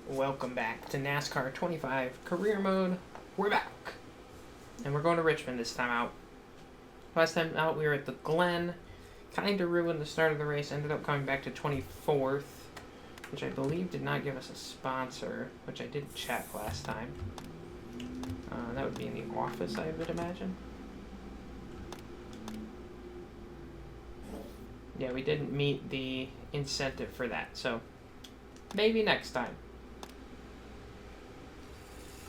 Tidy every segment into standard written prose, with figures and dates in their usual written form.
Welcome back to NASCAR 25 Career Mode. We're back. And we're going to Richmond this time out. Last time out we were at the Glen. Kind of ruined the start of the race. Ended up coming back to 24th. Which I believe did not give us a sponsor. Which I did check last time. That would be in the office, I would imagine. Yeah, we didn't meet the incentive for that. So, maybe next time.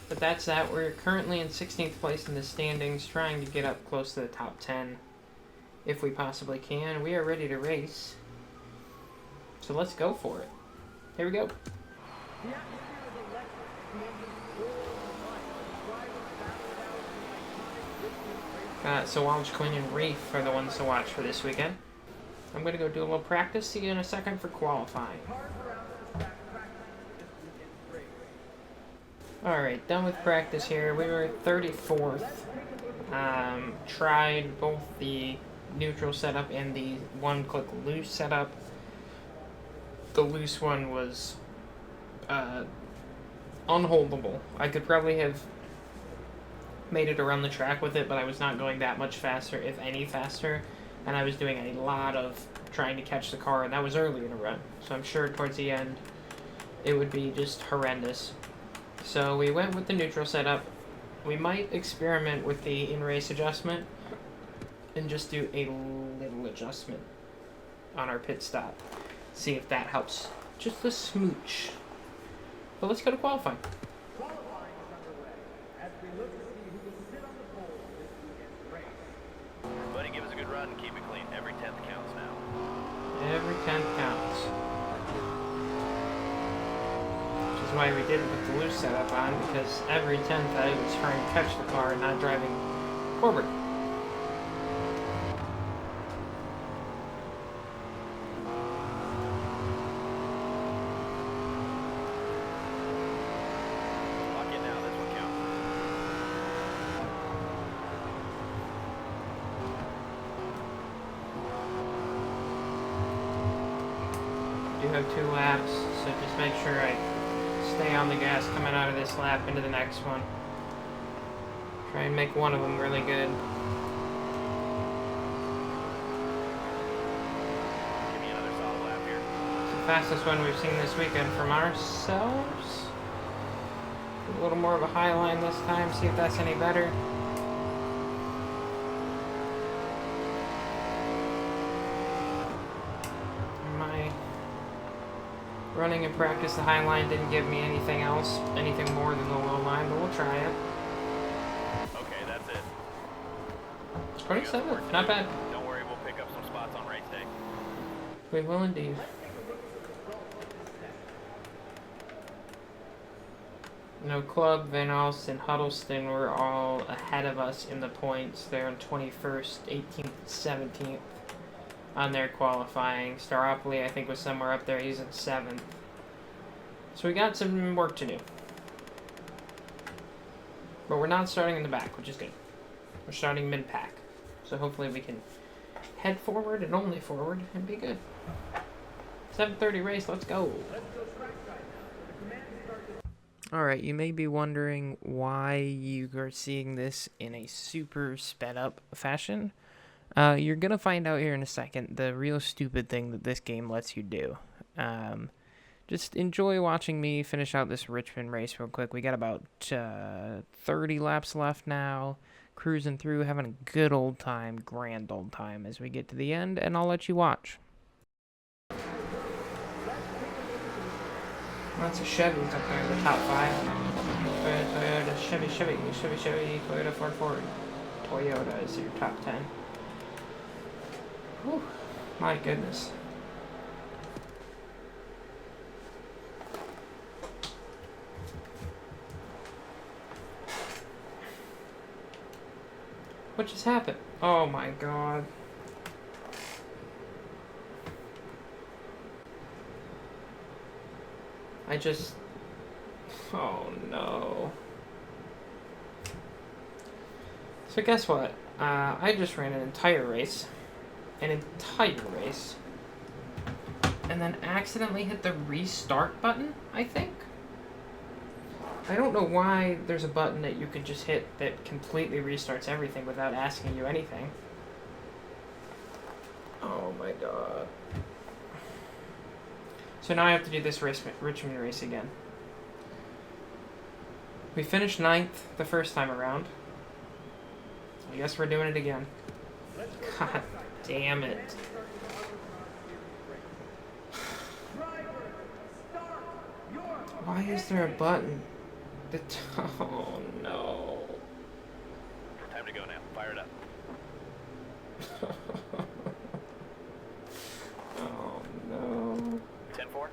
But that's that. We're currently in 16th place in the standings, trying to get up close to the top 10 if we possibly can. We are ready to race. So let's go for it. Here we go. Sawaj, Quinn, and Reef are the ones to watch for this weekend. I'm going to go do a little practice. See you in a second for qualifying. Alright, done with practice here. We were 34th. Tried both the neutral setup and the one-click loose setup. The loose one was unholdable. I could probably have made it around the track with it, but I was not going that much faster, if any faster. And I was doing a lot of trying to catch the car, and that was early in the run. So I'm sure towards the end it would be just horrendous. So we went with the neutral setup. We might experiment with the in-race adjustment and just do a little adjustment on our pit stop. See if that helps. Just a smooch. But let's go to qualifying. Qualifying is underway as we look to see who will sit on the pole this weekend's race. Everybody give us a good run and keep it clean. Every 10th counts now. Every 10 counts. Which is why we didn't put the loose setup on, because every 10th I was trying to catch the car and not driving forward. Lock in now. This one counts. I do have 2 laps, so just make sure I stay on the gas coming out of this lap into the next one. Try and make one of them really good. Give me another solid lap here. It's the fastest one we've seen this weekend from ourselves. A little more of a high line this time, see if that's any better. My running in practice, the high line didn't give me anything else, anything more than the low line, but we'll try it. Okay, that's it. 27, We got some work to not do. bad. Don't worry, we'll pick up some spots on race day. We will indeed. No, Club, Van Alst, and Huddleston were all ahead of us in the points. They're in 21st, 18th, 17th on their qualifying. Staropoli, I think, was somewhere up there. He's in 7th. So we got some work to do. But we're not starting in the back, which is good. We're starting mid-pack. So hopefully we can head forward and only forward and be good. 7:30 race, let's go. Alright, you may be wondering why you are seeing this in a super sped up fashion. You're going to find out here in a second the real stupid thing that this game lets you do. Just enjoy watching me finish out this Richmond race real quick. We got about 30 laps left now. Cruising through, having a good old time, grand old time as we get to the end, and I'll let you watch. Lots of Chevys up there in the top 5. Toyota, Chevy, Toyota, Ford. Toyota is your top 10. Whew, my goodness. What just happened? Oh my god. Oh no. So guess what? I just ran an entire race. And then accidentally hit the restart button, I think. I don't know why there's a button that you can just hit that completely restarts everything without asking you anything. Oh my god. So now I have to do this Richmond race again. We finished 9th the first time around. I guess we're doing it again. God damn it. Why is there a button? Oh no. Time to go now. Fire it up. Oh no. 10-4.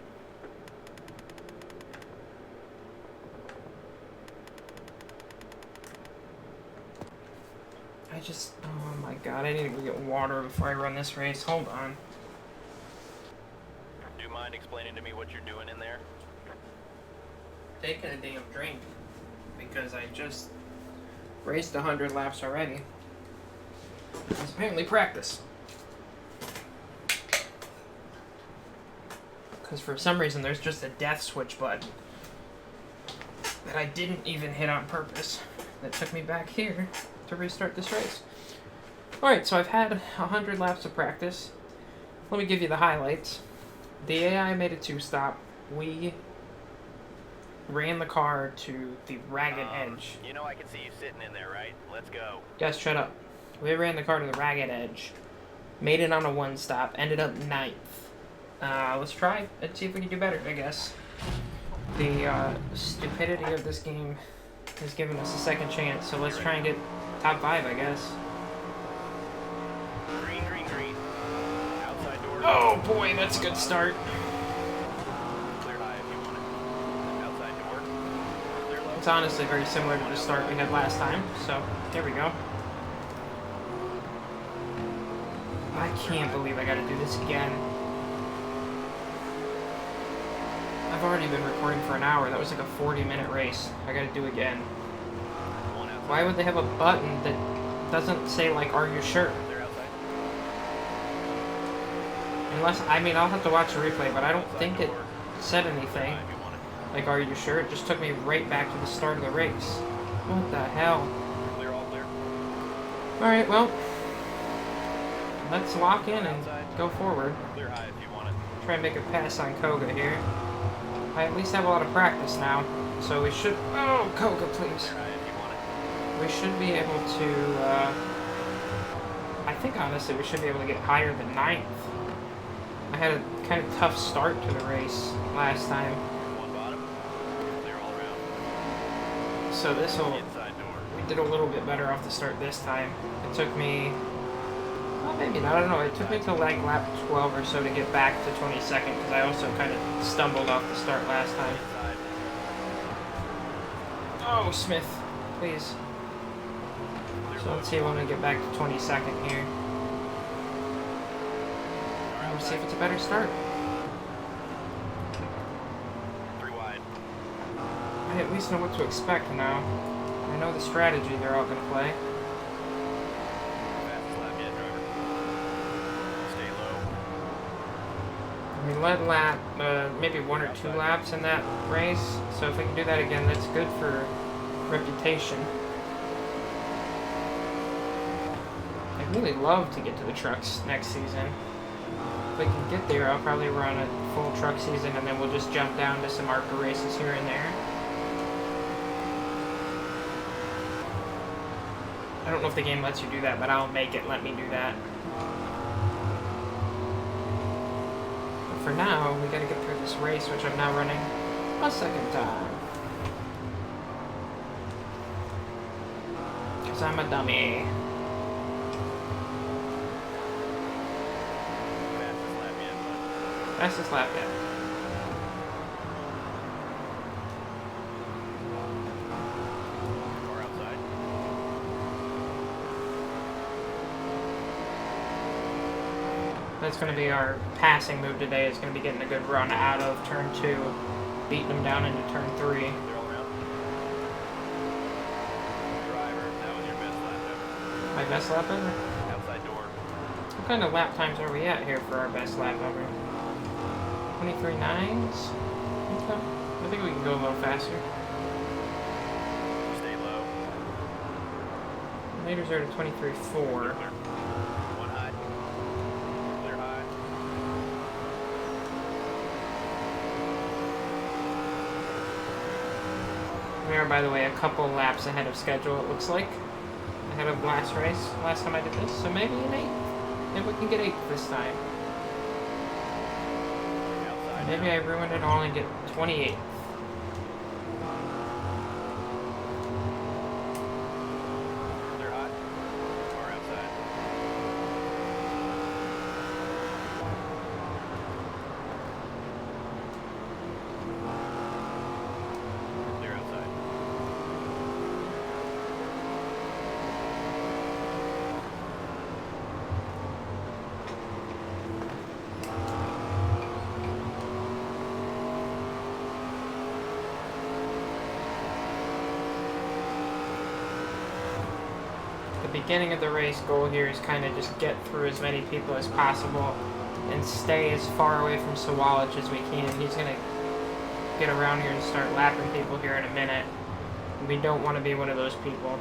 Oh my god, I need to go get water before I run this race. Hold on. Do you mind explaining to me what you're doing in there? Taking a damn drink. Because I just raced 100 laps already. It's apparently practice. Because for some reason there's just a death switch button that I didn't even hit on purpose. That took me back here to restart this race. Alright, so I've had 100 laps of practice. Let me give you the highlights. The AI made a 2-stop. We ran the car to the ragged edge. You know I can see you sitting in there, right? Let's go. Guys, shut up. We ran the car to the ragged edge. Made it on a 1-stop. Ended up 9th. Let's try and see if we can do better, I guess. The stupidity of this game has given us a second chance, so let's try and get top 5, I guess. Green, green, green. Outside door. Oh boy, that's a good start. Clear high if you want it. Outside door. Clear low. It's honestly very similar to the start we had last time, so there we go. I can't believe I gotta do this again. I've already been recording for an hour. That was like a 40-minute race. I gotta do again. Why would they have a button that doesn't say, like, are you sure? Clear outside. Unless, I mean, I'll have to watch the replay, but I don't think it said anything. Clear high if you want it. Like, are you sure? It just took me right back to the start of the race. What the hell? Clear, all clear. Alright, well, let's lock in and go forward. Clear high if you want it. Try and make a pass on Koga here. I at least have a lot of practice now, so we should... Oh, Koga, please. Clear high if you want it. We should be able to, I think, honestly, we should be able to get higher than 9th. I had a kind of tough start to the race last time, One bottom. Clear all around. so this will... Inside door. We did a little bit better off the start this time. It took me... Well, maybe not, I don't know. It took me to like lap 12 or so to get back to 22nd, because I also kind of stumbled off the start last time. Inside. Oh, Smith, please. So let's see when we get back to 22nd here. Let's see if it's a better start. 3 wide. I at least know what to expect now. I know the strategy they're all going to play. Fastest lap yet, driver. Stay low. We led lap, maybe 1 or 2 laps in that race, so if we can do that again, that's good for reputation. I'd really love to get to the trucks next season. If we can get there, I'll probably run a full truck season, and then we'll just jump down to some ARCA races here and there. I don't know if the game lets you do that, but I'll make it let me do that. But for now, we gotta get through this race, which I'm now running a second time. Because I'm a dummy. Fastest lap yet, bud. Fastest lap yet. Car outside. That's going to be our passing move today. It's going to be getting a good run out of turn 2, beating them down into turn 3. Clear all around. Driver, that was your best lap ever. My best lap ever? Outside door. What kind of lap times are we at here for our best lap ever? 23.9s? Okay. I think we can go a little faster. Leaders are at 23.4. Clear. One high. Clear high. We are, by the way, a couple laps ahead of schedule, it looks like. Ahead of last race, last time I did this. So maybe an 8th. Maybe we can get 8th this time. Outside Maybe now. I ruined it all and get 28th. Clear high. Or outside. Clear outside. The beginning of the race goal here is kind of just get through as many people as possible and stay as far away from Sawalich as we can. He's going to get around here and start lapping people here in a minute. We don't want to be one of those people.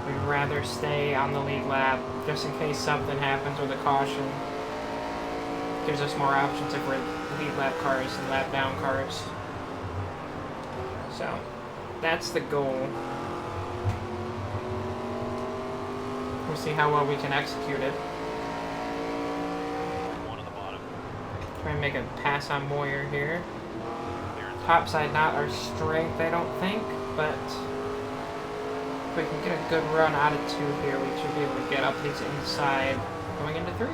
We'd rather stay on the lead lap just in case something happens with a caution. Gives us more options if we're lead lap cars and lap down cars. So, that's the goal. We'll see how well we can execute it. One on the bottom. Try and make a pass on Moyer here. Clear inside. Topside not our strength, I don't think, but if we can get a good run out of 2 here, we should be able to get up his inside going into 3.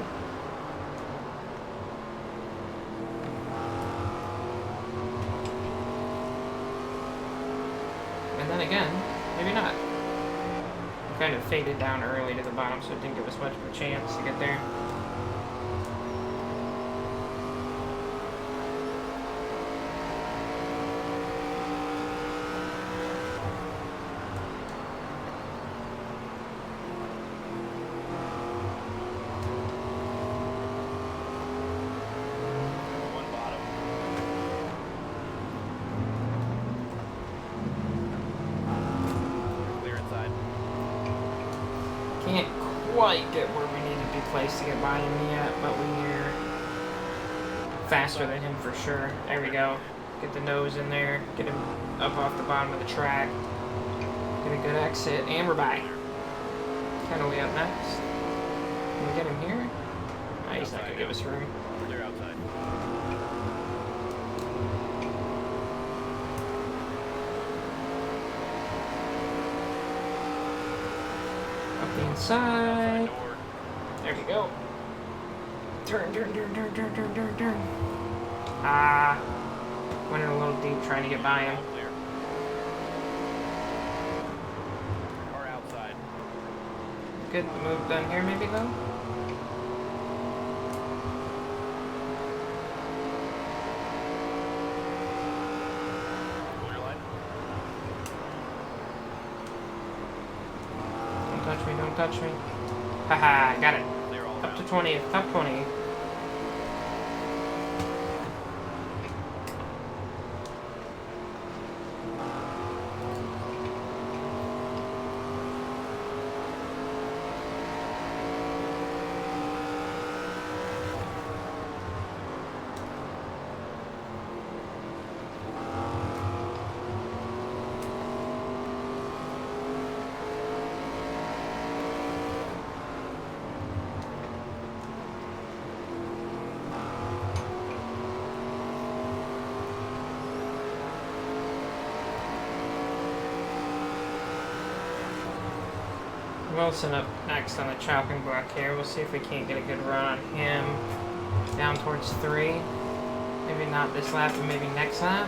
And then again, maybe not. We kind of faded down early to the bottom, so it didn't give us much of a chance to get there. One bottom. Clear inside. Can't quite get where we need to be placed to get by him yet, but we're faster than him for sure. There we go. Get the nose in there, get him up off the bottom of the track, get a good exit, and we're by. Kennelly up next. Can we get him here? Nah, he's not going to give us room. Clear outside. Up the inside. Outside door. There we go. Turn. Ah. Went in a little deep trying to get by him. All clear. Car outside. Good move done here, maybe, though? Clear line. Don't touch me. Haha, got it. Clear all Up to around. 20, top 20. Wilson up next on the chopping block here. We'll see if we can't get a good run on him. Down towards 3. Maybe not this lap, but maybe next lap.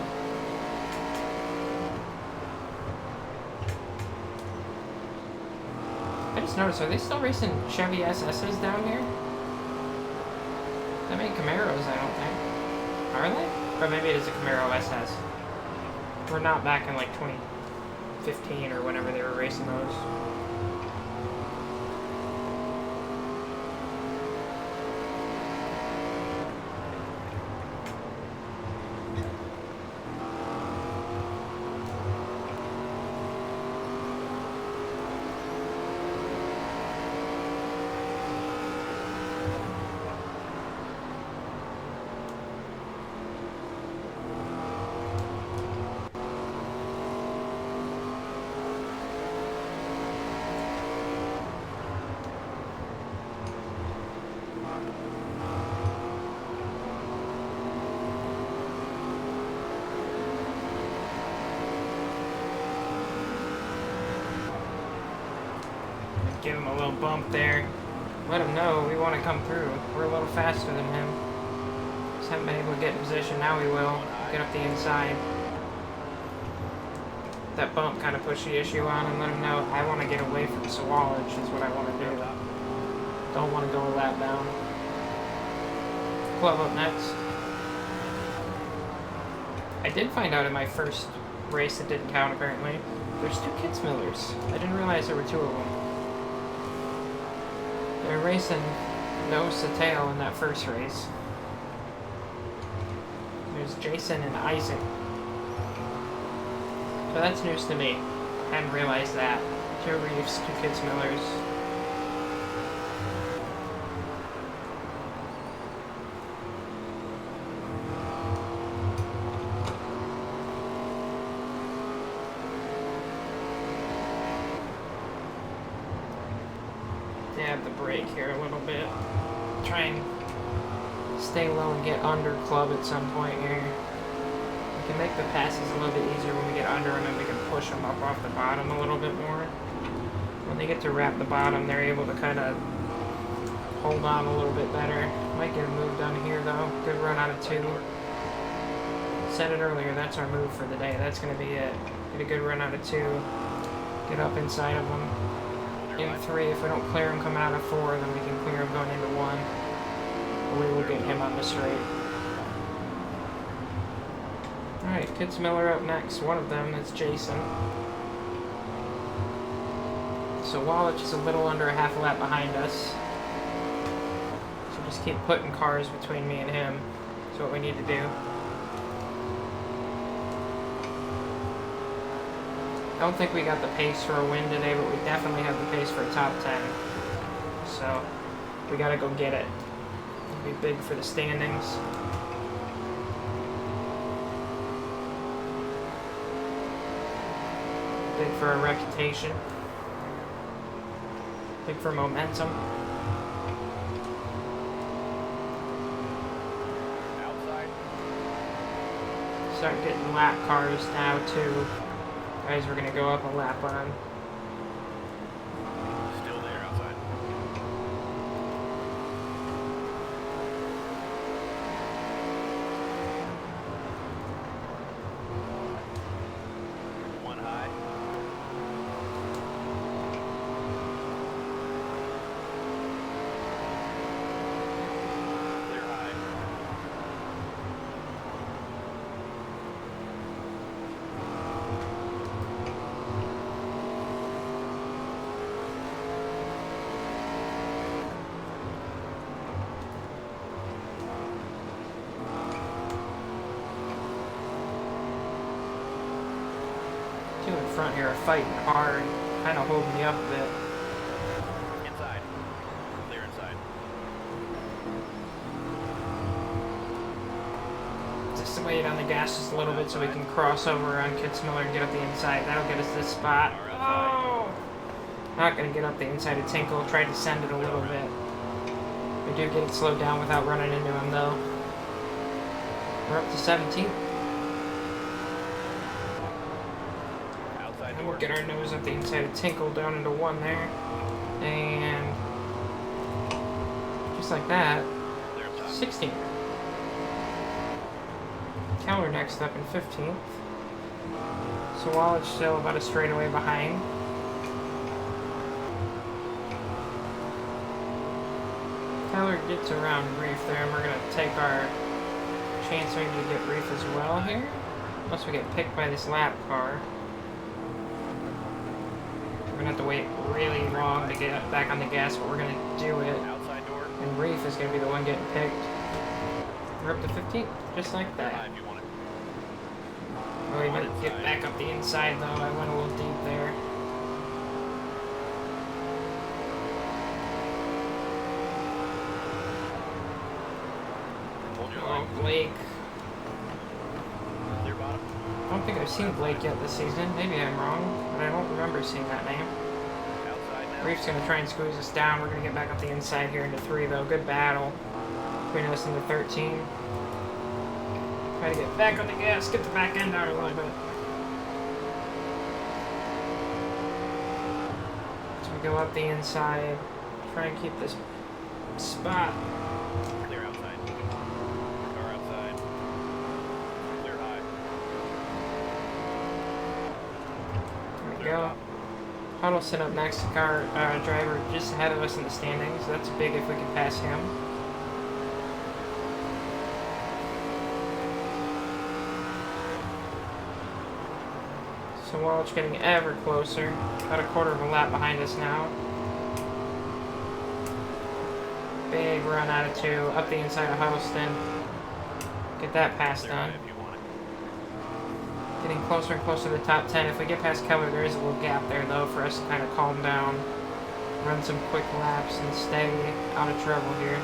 I just noticed, are they still racing Chevy SS's down here? That many Camaros, I don't think. Are they? Or maybe it is a Camaro SS. We're not back in like 2015 or whenever they were racing those. give him a little bump there. Let him know we want to come through. We're a little faster than him. Just haven't been able to get in position. Now we will. Get up the inside. That bump kind of pushed the issue on and let him know I want to get away from Sawalage is what I want to do. Don't want to go a lap down. Club up next. I did find out in my first race that didn't count apparently. There's 2 Kitzmillers. I didn't realize there were 2 of them. They're racing nose to tail in that first race. There's Jason and Isaac. So that's news to me. Hadn't realized that. 2 Reefs, 2 Kitzmillers. Dab the brake here a little bit. Try and stay low and get under club at some point here. We can make the passes a little bit easier when we get under them and we can push them up off the bottom a little bit more. When they get to wrap the bottom, they're able to kind of hold on a little bit better. Might get a move done here though. Good run out of 2. Said it earlier, that's our move for the day. That's going to be it. Get a good run out of 2. Get up inside of them. In 3, if we don't clear him coming out of 4, then we can clear him going into 1. We will get him on the straight. Alright, Kitzmiller up next. One of them is Jason. So Wallach is a little under a half a lap behind us. So just keep putting cars between me and him. That's what we need to do. I don't think we got the pace for a win today, but we definitely have the pace for a top 10. So we gotta go get it. It'll be big for the standings. Big for our reputation. Big for momentum. Outside. Start getting lap cars now too. Guys, we're gonna go up a lap on. Still there outside. One high. Clear high. Two in front here are fighting hard, kind of holding me up a bit. Inside. Clear inside. Just to wait on the gas just a little bit so we can cross over on Kitzmiller and get up the inside. That'll get us this spot. Oh! Not gonna get up the inside of Tinkle. Tried to send it a little bit. We do get it slowed down without running into him though. We're up to 17th. Outside And we'll door. get our nose up the inside of Tinkle down into 1 there. And just like that, Clear up top. 16th. Keller next up in 15th. So Wallach still about a straightaway behind. Keller gets around Reef there, and we're going to take our chance maybe to get Reef as well here. Unless we get picked by this lap car. We're going to have to wait really long to get back on the gas, but we're going to do it. Outside door. And Reef is going to be the one getting picked. We're up to 15th, just like Clear high that. if you want it. Oh, we might get back up the inside though. I went a little deep there. Hold your Oh, line. Blake. Clear bottom. I don't think I've seen Blake yet this season. Maybe I'm wrong, but I don't remember seeing that name. Outside now. Reef's going to try and squeeze us down. We're going to get back up the inside here into 3 though. Good battle between us and the 13. Try to get back on the gas. Get the back end out a little bit. So we Go up the inside. Try and keep this spot. Clear outside. Car outside. Clear high. There we Clear go. top. Huddleston up next to car driver just ahead of us in the standings. That's big if we can pass him. So Walsh getting ever closer. About a quarter of a lap behind us now. Big run out of 2. Up the inside of Huddleston. Get that pass Clear done. high if you want it. Getting closer and closer to the top 10. If we get past Keller, there is a little gap there, though, for us to kind of calm down, run some quick laps, and stay out of trouble here.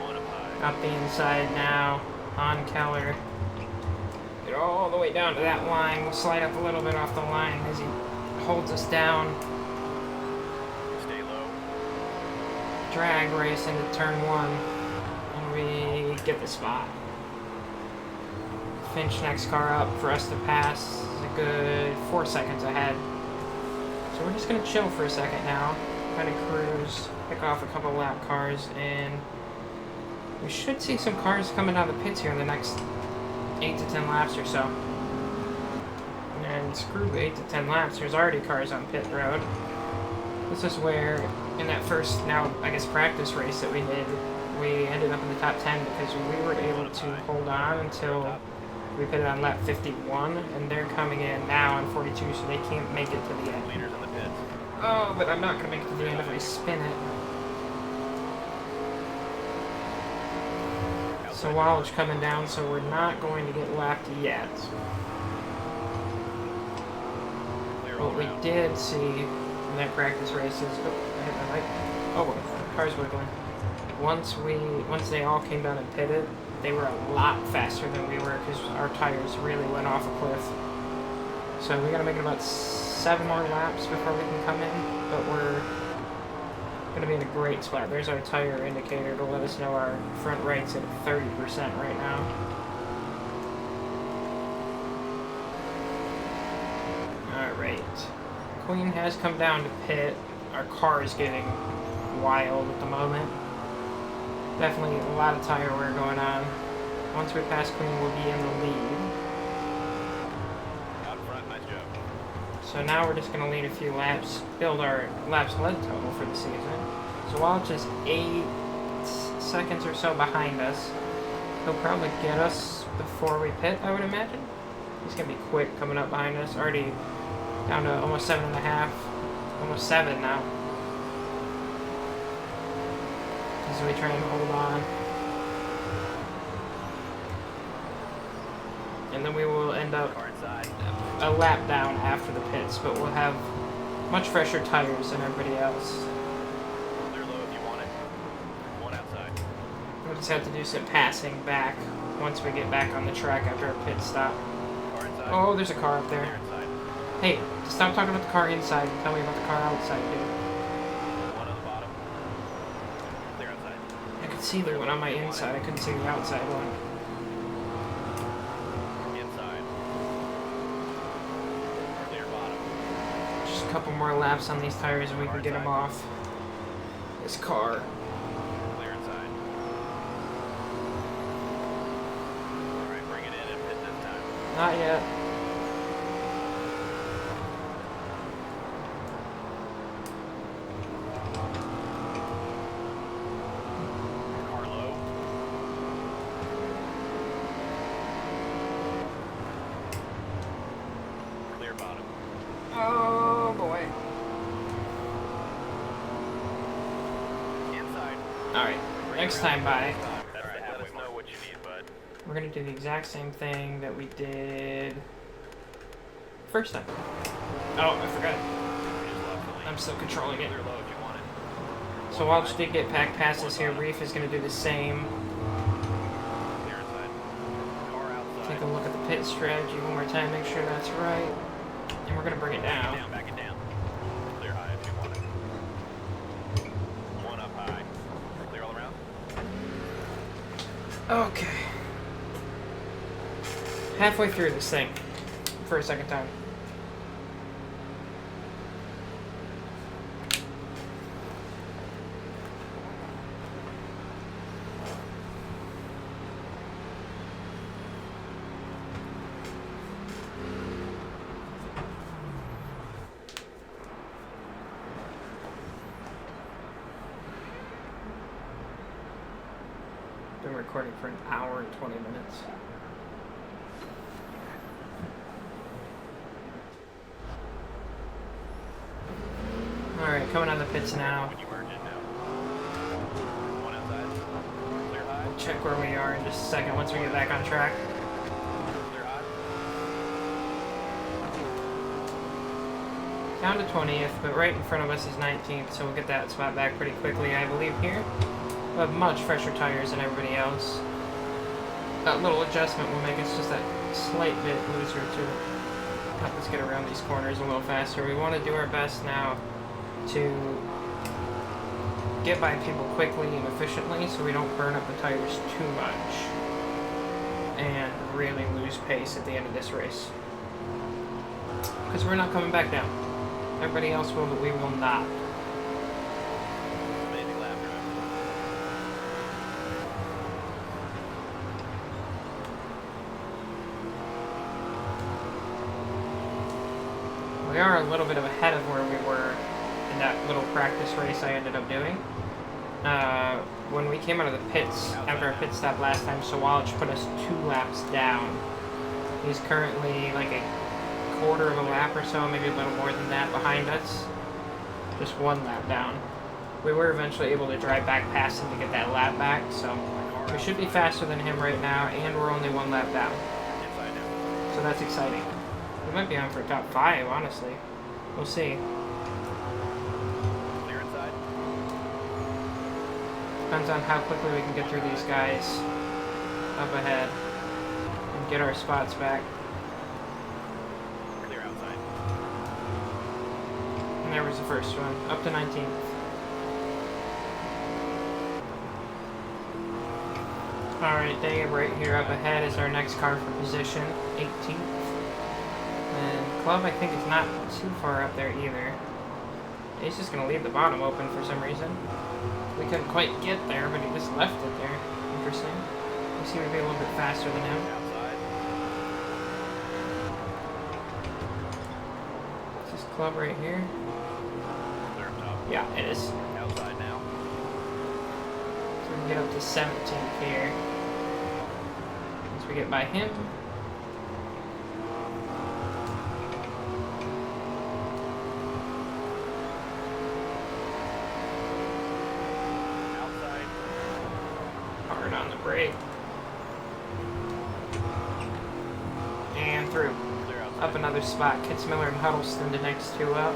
One up high. Up the inside now on Keller. Get all the way down to that line. We'll slide up a little bit off the line as he holds us down. Stay low. Drag race into turn 1. And we get the spot. Finch next car up for us to pass. Is a good 4 seconds ahead. So we're just going to chill for a second now. Kind of cruise. Pick off a couple lap cars. And we should see some cars coming out of the pits here in the next 8 to 10 laps or so. And screw the 8 to 10 laps, there's already cars on pit road. This is where, in that first, now I guess practice race that we did, we ended up in the top 10 because we were able to hold on until we pitted on lap 51, and they're coming in now on 42, so they can't make it to the end. Leaders in the pits. Oh, but I'm not going to make it to the end if I spin it. So Walsh coming down, so we're not going to get lapped yet. Clear all What we around. did see in that practice race is, oh, I hit my mic. Oh, well, the car's wiggling. Once they all came down and pitted, they were a lot faster than we were because our tires really went off a cliff. So we gotta make it about 7 more laps before we can come in, but we're gonna be in a great spot. There's our tire indicator to let us know our front right's at 30% right now. Alright. Queen has come down to pit. Our car is getting wild at the moment. Definitely a lot of tire wear going on. Once we pass Queen, we'll be in the lead. Out front, nice job. So now we're just going to lead a few laps, build our laps led total for the season. So Walsh is 8 seconds or so behind us. He'll probably get us before we pit, I would imagine. He's going to be quick coming up behind us. Already down to almost 7.5. Almost 7 now. As we try and hold on. And then we will end up Car inside. a lap down after the pits, but we'll have much fresher tires than everybody else. Clear low if you want it. One outside. We'll just have to do some passing back once we get back on the track after our pit stop. Car inside. Oh, there's a car up Clear there. inside. Hey, stop talking about the car inside and tell me about the car outside, dude. One on the bottom. Clear outside. I could see the one on my inside, I couldn't see the outside one. Inside. Clear bottom. Just a couple more laps on these tires and we can get them off this car. Clear inside. Alright, bring it in and pit this time. Not yet. Car low. Clear bottom. Oh boy. Inside. Alright, next time by. Alright, let us know what you need, bud. We're gonna do the exact same thing that we did First time. Oh, I forgot. Just left the lane. I'm still controlling it. Clear low if you want it. So Walsh did get pack passes here. Reef is going to do the same. Clear inside. Car outside. Take a look at the pit strategy one more time, make sure that's right. And we're going to bring it down. Back it down. Clear high if you want it. One up high. Clear all around. Okay. Halfway through this thing for a second time. Been recording for an hour and 20 minutes. Alright, coming out of the pits now. When you merge it now. One outside. Clear high. We'll check where we are in just a second once we get back on track. Clear high. Down to 20th, but right in front of us is 19th, so we'll get that spot back pretty quickly, I believe, here. We'll have much fresher tires than everybody else. That little adjustment will make us just that slight bit looser to help us get around these corners a little faster. We want to do our best now to get by people quickly and efficiently so we don't burn up the tires too much and really lose pace at the end of this race. Because we're not coming back down. Everybody else will, but we will not. Amazing lap drive. We are a little bit of ahead of where we were in that little practice race I ended up doing. When we came out of the pits after our pit stop last time, Sawalch put us 2 laps down. He's currently like a quarter of a lap or so, maybe a little more than that behind us. Just 1 lap down. We were eventually able to drive back past him to get that lap back, so we should be faster than him right now, and we're only 1 lap down. Inside now. So that's exciting. We might be on for top 5, honestly. We'll see. Clear inside. Depends on how quickly we can get through these guys up ahead and get our spots back. Clear outside. And there was the first one, up to 19th. Alright, Dave right here up ahead is our next car for position, 18th. And Club, I think, is not too far up there either. He's just going to leave the bottom open for some reason. We couldn't quite get there, but he just left it there. Interesting. We seem to be a little bit faster than him. Outside. Is this Club right here? Clear up top. Yeah, it is. Outside now. So we can get up to 17th here. Once we get by him. Outside. Hard on the brake. And through. Clear outside. Up another spot. Kitzmiller and Huddleston, the next 2 up.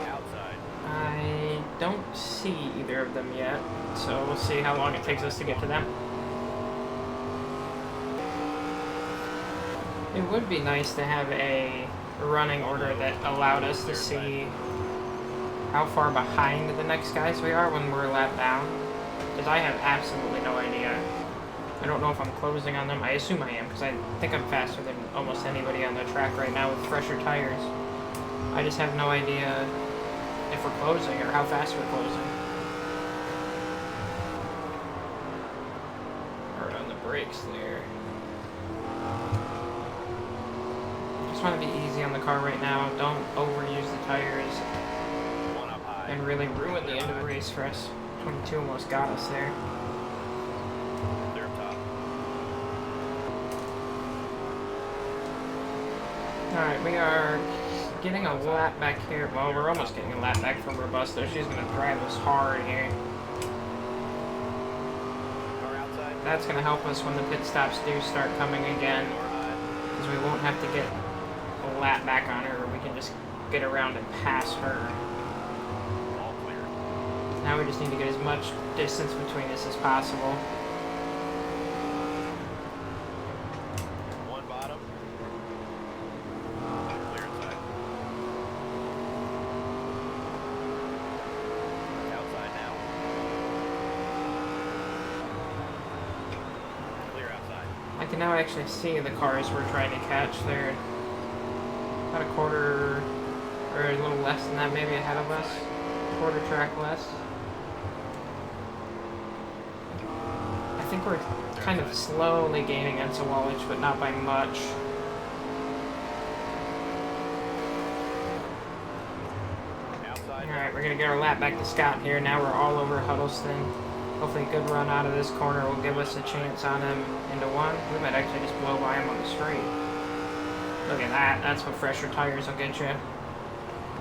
Outside. I don't see either of them yet, so we'll see how long it takes us to get to them. It would be nice to have a running order that allowed us to see how far behind the next guys we are when we're a lap down, because I have absolutely no idea. I don't know if I'm closing on them. I assume I am, because I think I'm faster than almost anybody on the track right now with fresher tires. I just have no idea if we're closing or how fast we're closing. Hard on the brakes there. Just want to be easy on the car right now. Don't overuse the tires One up high. and really ruin the end of the race for us. 22 almost got us there. Clear up top. Alright, we are getting a lap back here. Well, we're almost getting a lap back from Robusto. She's going to drive us hard here. Car outside. That's going to help us when the pit stops do start coming again. Car high. because we won't have to get a lap back on her, or we can just get around and pass her. All clear. Now we just need to get as much distance between us as possible. One bottom. Clear inside. Outside now. Clear outside. I can now actually see the cars we're trying to catch. They're about a quarter, or a little less than that, maybe ahead of us. Quarter track less. I think we're kind of slowly gaining on Sawallich, but not by much. Outside. Alright, we're gonna get our lap back to Scott here. Now we're all over Huddleston. Hopefully a good run out of this corner will give us a chance on him into one. We might actually just blow by him on the straight. Look at that. That's what fresher tires will get you.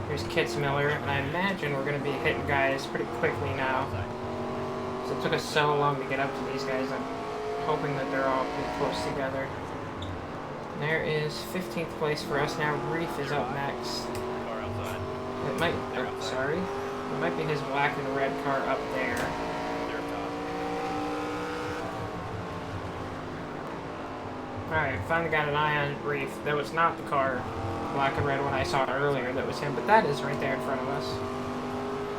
Here's Kitzmiller, and I imagine we're going to be hitting guys pretty quickly now. Outside. So it took us so long to get up to these guys. I'm hoping that they're all pretty close together. There is 15th place for us now. Reef is up next. Car outside. It might, oh, sorry. It might be his black and red car up there. Clear top. Alright, finally got an eye on Reef. That was not the car, black and red one I saw earlier, that was him, but that is right there in front of us.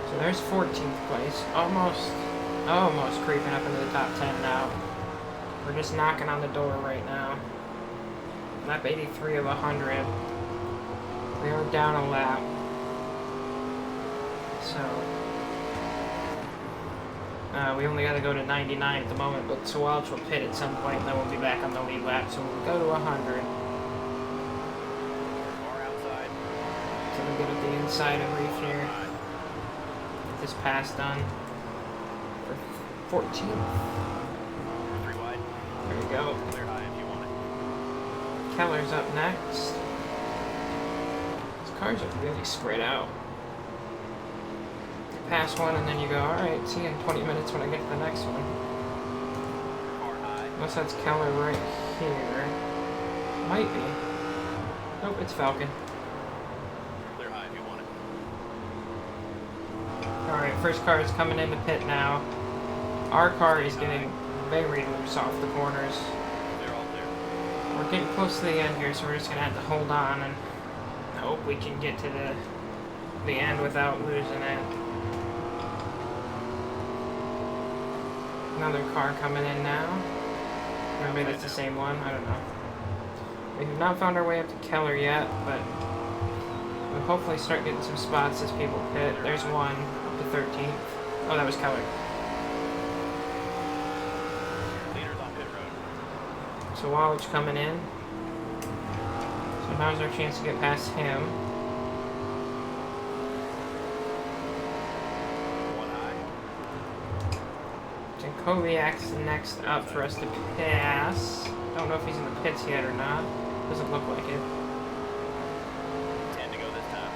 So there's 14th place. Almost creeping up into the top 10 now. We're just knocking on the door right now. Lap 83 of 100. We are down a lap. So, we only got to go to 99 at the moment, but Sawalch will pit at some point, and then we'll be back on the lead lap. So we'll go to 100. Car outside. So we get at the inside of Reef here. Get this pass done for 14. 3 wide. There we go. Clear high if you want it. Keller's up next. These cars are really spread out. You pass one and then you go, alright, see you in 20 minutes when I get to the next one. Car high. Unless that's Keller right here. Might be. Nope, it's Falcon. Clear high if you want it. Alright, first car is coming in the pit now. Our car is getting very loose off the corners. They're all clear. We're getting close to the end here, so we're just going to have to hold on and hope we can get to the end without losing it. Another car coming in now. Or maybe it's the same one, I don't know. We have not found our way up to Keller yet, but we'll hopefully start getting some spots as people pit. There's one up to 13th. Oh, that was Keller. Leaders on pit road. So Wallach coming in. So now's our chance to get past him. One high. Jankowiak's next up for us to pass. Don't know if he's in the pits yet or not. Doesn't look like it. 10 to go this time.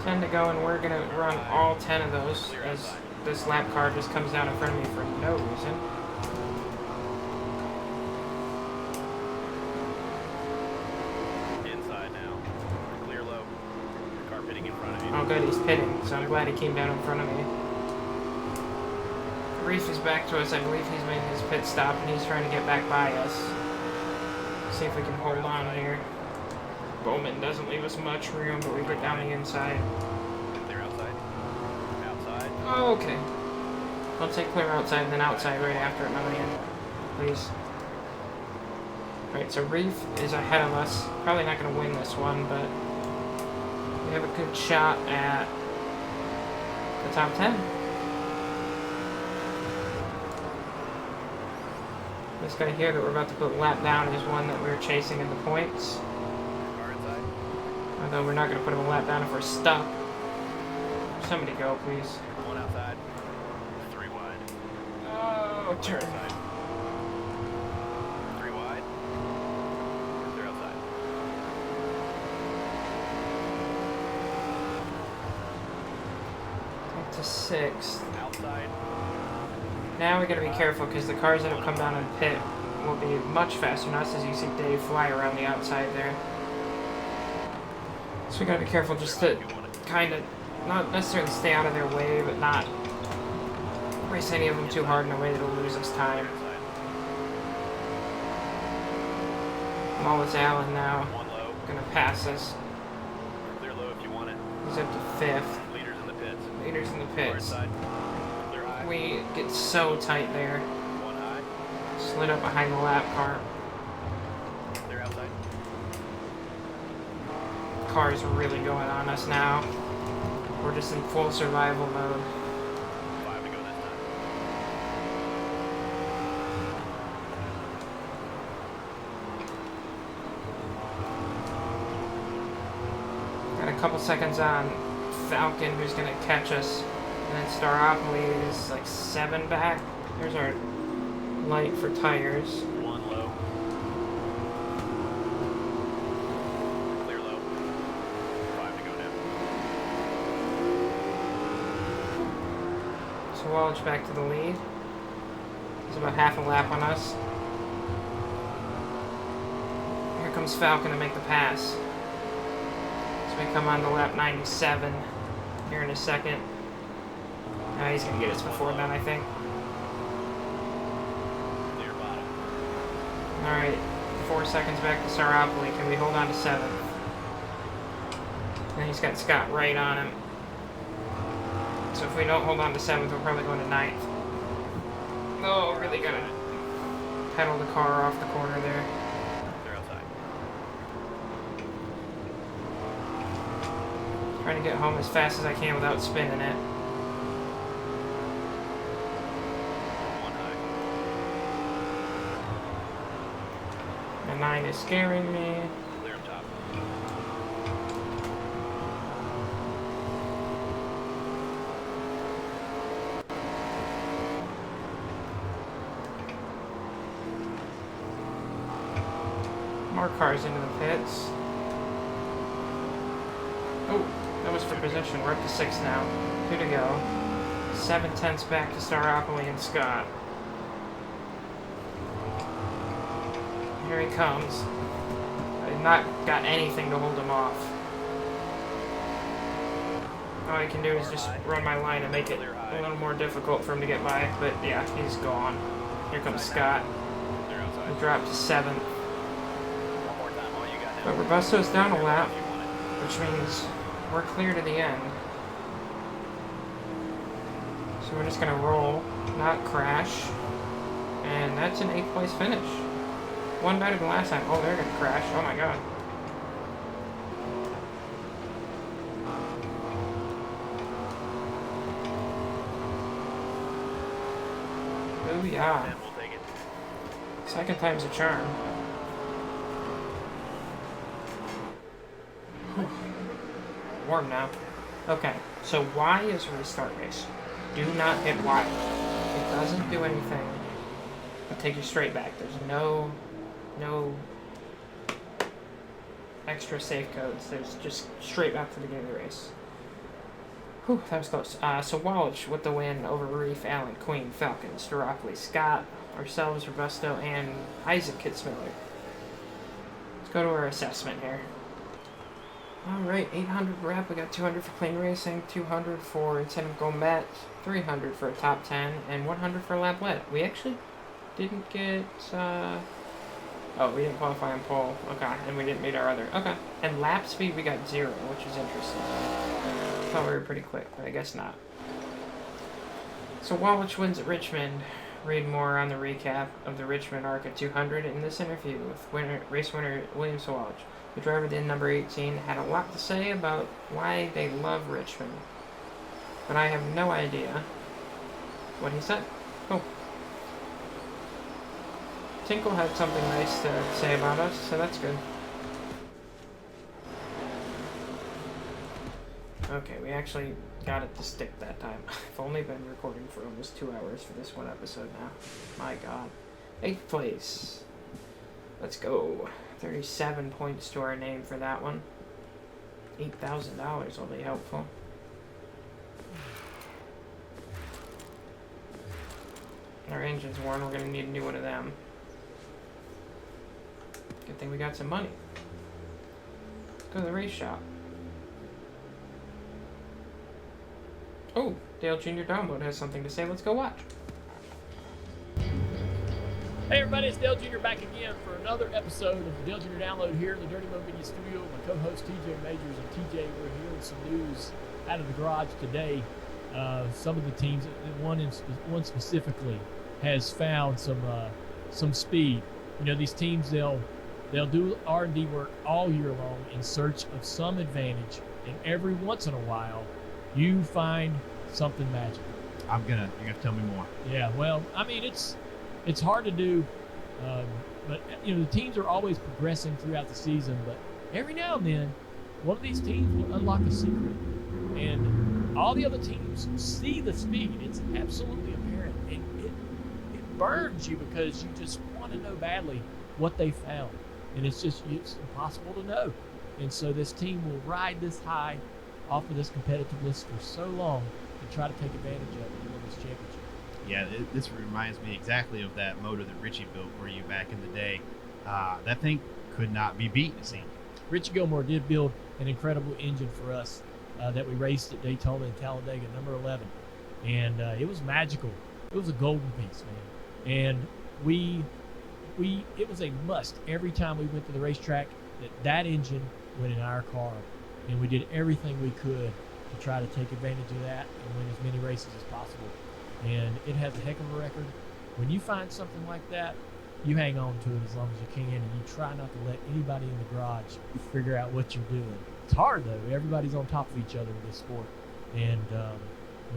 10 to go, and we're going to run all 10 of those as this lap car just comes down in front of me for no reason. Inside now. Clear low. Car pitting in front of you. Oh good, he's pitting, so I'm glad he came down in front of me. Reef is back to us. I believe he's made his pit stop, and he's trying to get back by us. See if we can hold on here. Bowman doesn't leave us much room, but we get down the inside. Clear outside. Outside. Oh, okay. I'll take clear outside and then outside right after at my end, please. Alright, so Reef is ahead of us. Probably not going to win this one, but we have a good shot at the top 10. This guy here that we're about to put lap down is one that we were chasing in the points. Car inside. Although we're not going to put him a lap down if we're stuck. Somebody go, please. One outside. 3 wide. Oh, Clear turn. outside. 3 wide. Clear outside. Up to 6th. Outside. Now we got to be careful because the cars that have come down in pit will be much faster than us, as you see Dave fly around the outside there. So we gotta be careful just to kind of not necessarily stay out of their way, but not race any of them too hard in a way that'll lose us time. Wallace Allen now One low. gonna pass us. Clear low if you want it. He's up to 5th. Leaders in the pits. Leaders in the Far pits. side. Clear high. We get so tight there. One high. Slid up behind the lap car. Clear outside. Car's really going on us now. We're just in full survival mode. 5 to go this time. Got a couple seconds on Falcon, who's gonna catch us. And then Staropoli is like 7 back. There's our light for tires. One low. Clear low. 5 to go now. So Walsh back to the lead. He's about half a lap on us. Here comes Falcon to make the pass. So we come on to lap 97 here in a second. He's gonna get us before then, I think. Clear bottom. Alright, 4 seconds back to Staropoli. Can we hold on to 7th? And he's got Scott right on him. So if we don't hold on to 7th, we're probably going to 9th. Oh, really gotta pedal the car off the corner there. Clear outside. Trying to get home as fast as I can without spinning it. One high. The 9 is scaring me. Clear up top. More cars into the pits. Oh, that was for position. We're up to 6 now. 2 to go. 7/10 back to Staropoli and Scott. Here he comes. I've not got anything to hold him off. All I can do is just run my line and make it a little more difficult for him to get by. But yeah, he's gone. Here comes Scott. Clear outside. We dropped to 7th. One more time. All you got now. But Robusto's down a Clear lap, if you want it. which means we're clear to the end. So we're just gonna roll, not crash, and that's an 8th place finish. One better than last time. Oh, they're gonna crash. Oh my god. Oh yeah. And we'll take it. Second time's a charm. Warm now. Okay, so Y is restart race. Do not hit Y. It doesn't do anything but take you straight back. There's no extra safe codes. There's just straight back to the beginning of the race. Whew, that was close. So Walsh with the win over Reef, Allen, Queen, Falcon, Staropoli, Scott, ourselves, Robusto, and Isaac Kitzmiller. Let's go to our assessment here. Alright, 800 rep, we got 200 for clean racing, 200 for incentive gourmet, 300 for a top 10, and 100 for a lap led. We actually didn't get, oh, we didn't qualify on pole, okay, and we didn't meet our other, okay. And lap speed, we got 0, which is interesting. Thought we were pretty quick, but I guess not. So Walsh wins at Richmond. Read more on the recap of the Richmond ARCA 200 in this interview with race winner William Walsh. The driver in number 18 had a lot to say about why they love Richmond, but I have no idea what he said. Oh. Tinkle had something nice to say about us, so that's good. Okay, we actually got it to stick that time. I've only been recording for almost 2 hours for this one episode now. My god. 8th place. Let's go. 37 points to our name for that one. $8,000 will be helpful. Our engine's worn, we're gonna need a new one of them. Good thing we got some money. Let's go to the race shop. Oh, Dale Jr. Download has something to say. Let's go watch. Hey everybody, it's Dale Jr. back again for another episode of the Dale Jr. Download here in the Dirty Mo Media Studio with my co-host TJ Majors. And TJ, we're hearing some news out of the garage today. Some of the teams, one specifically, has found some speed. You know, these teams they'll do R&D work all year long in search of some advantage, and every once in a while, you find something magical. You're gonna tell me more. Yeah, well, I mean it's hard to do, but you know the teams are always progressing throughout the season. But every now and then, one of these teams will unlock a secret, and all the other teams see the speed. It's absolutely apparent, and it burns you because you just want to know badly what they found, and it's impossible to know. And so this team will ride this high off of this competitiveness for so long and try to take advantage of it and win this championship. Yeah, this reminds me exactly of that motor that Richie built for you back in the day. That thing could not be beat, it seemed. Richie Gilmore did build an incredible engine for us that we raced at Daytona and Talladega, number 11. And it was magical. It was a golden piece, man. And it was a must every time we went to the racetrack that engine went in our car. And we did everything we could to try to take advantage of that and win as many races as possible. And it has a heck of a record. When you find something like that, you hang on to it as long as you can, and you try not to let anybody in the garage figure out what you're doing. It's hard though. Everybody's on top of each other in this sport, and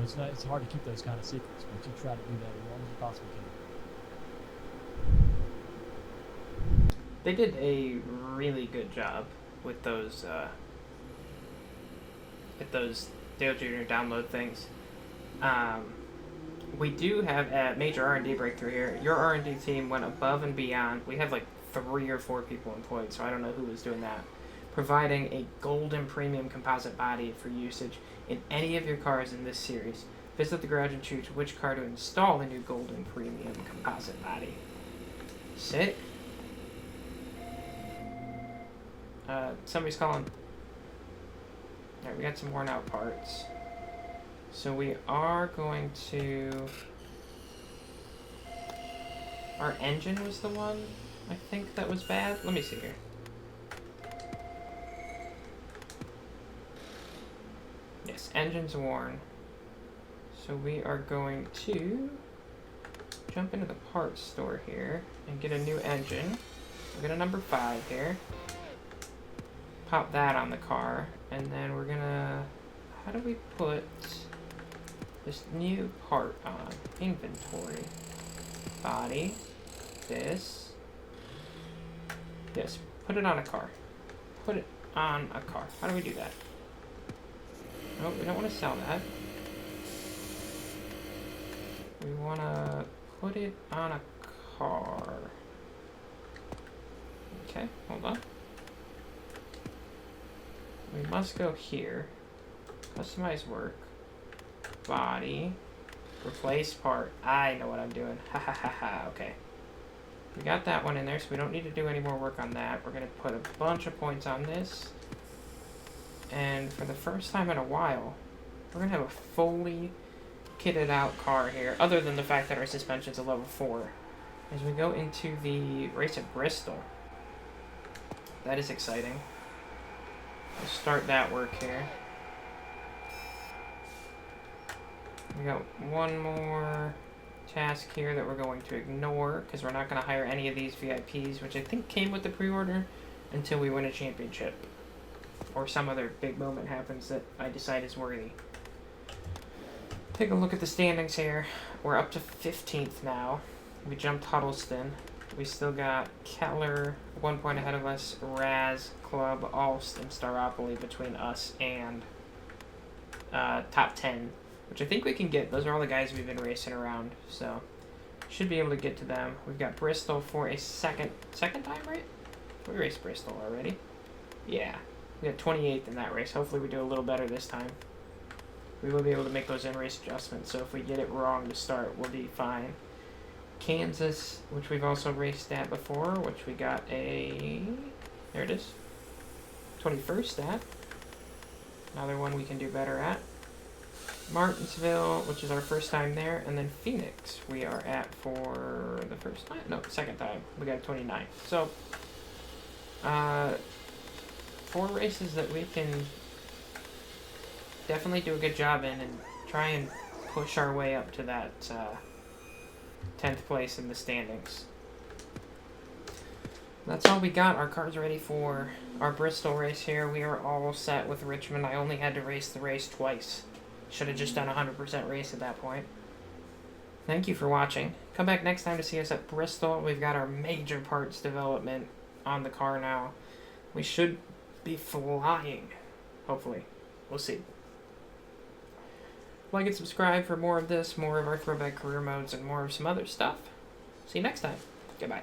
it's hard to keep those kind of secrets, but you try to do that as long as you possibly can. They did a really good job with those Dale Jr. download things. We do have a major R&D breakthrough here. Your R&D team went above and beyond. We have like 3 or 4 people employed, so I don't know who was doing that. Providing a golden premium composite body for usage in any of your cars in this series. Visit the garage and choose which car to install the new golden premium composite body. Sick. Somebody's calling. Alright, we got some worn out parts. So we are going to... Our engine was the one, I think, that was bad. Let me see here. Yes, engine's worn. So we are going to jump into the parts store here and get a new engine. We'll get a number 5 here. Pop that on the car, and then we're gonna... How do we put this new part on? Inventory. Body. This. Yes, put it on a car. Put it on a car. How do we do that? No, we don't want to sell that. We want to put it on a car. Okay, hold on. We must go here. Customize work. Body. Replace part. I know what I'm doing. Ha ha ha ha. Okay. We got that one in there, so we don't need to do any more work on that. We're going to put a bunch of points on this. And for the first time in a while, we're going to have a fully kitted out car here, other than the fact that our suspension's a level 4. As we go into the race at Bristol. That is exciting. We'll start that work here. We got one more task here that we're going to ignore because we're not going to hire any of these VIPs, which I think came with the pre-order, until we win a championship. Or some other big moment happens that I decide is worthy. Take a look at the standings here. We're up to 15th now. We jumped Huddleston. We still got Kettler 1 point ahead of us, Raz, Club, Alst, and Staropoli between us and top 10, which I think we can get. Those are all the guys we've been racing around, so should be able to get to them. We've got Bristol for a second time, right? We raced Bristol already. Yeah, we got 28th in that race. Hopefully we do a little better this time. We will be able to make those in-race adjustments, so if we get it wrong to start, we'll be fine. Kansas, which we've also raced at before, which we got a, there it is, 21st at. Another one we can do better at. Martinsville, which is our first time there, and then Phoenix we are at for the first time, no, second time. We got 29. So, 4 races that we can definitely do a good job in and try and push our way up to that 10th place in the standings. That's all we got. Our car's ready for our Bristol race here. We are all set with Richmond. I only had to race the race twice. Should have just done a 100% race at that point. Thank you for watching. Come back next time to see us at Bristol. We've got our major parts development on the car now. We should be flying. Hopefully. We'll see. Like and subscribe for more of this, more of our throwback career modes, and more of some other stuff. See you next time. Goodbye.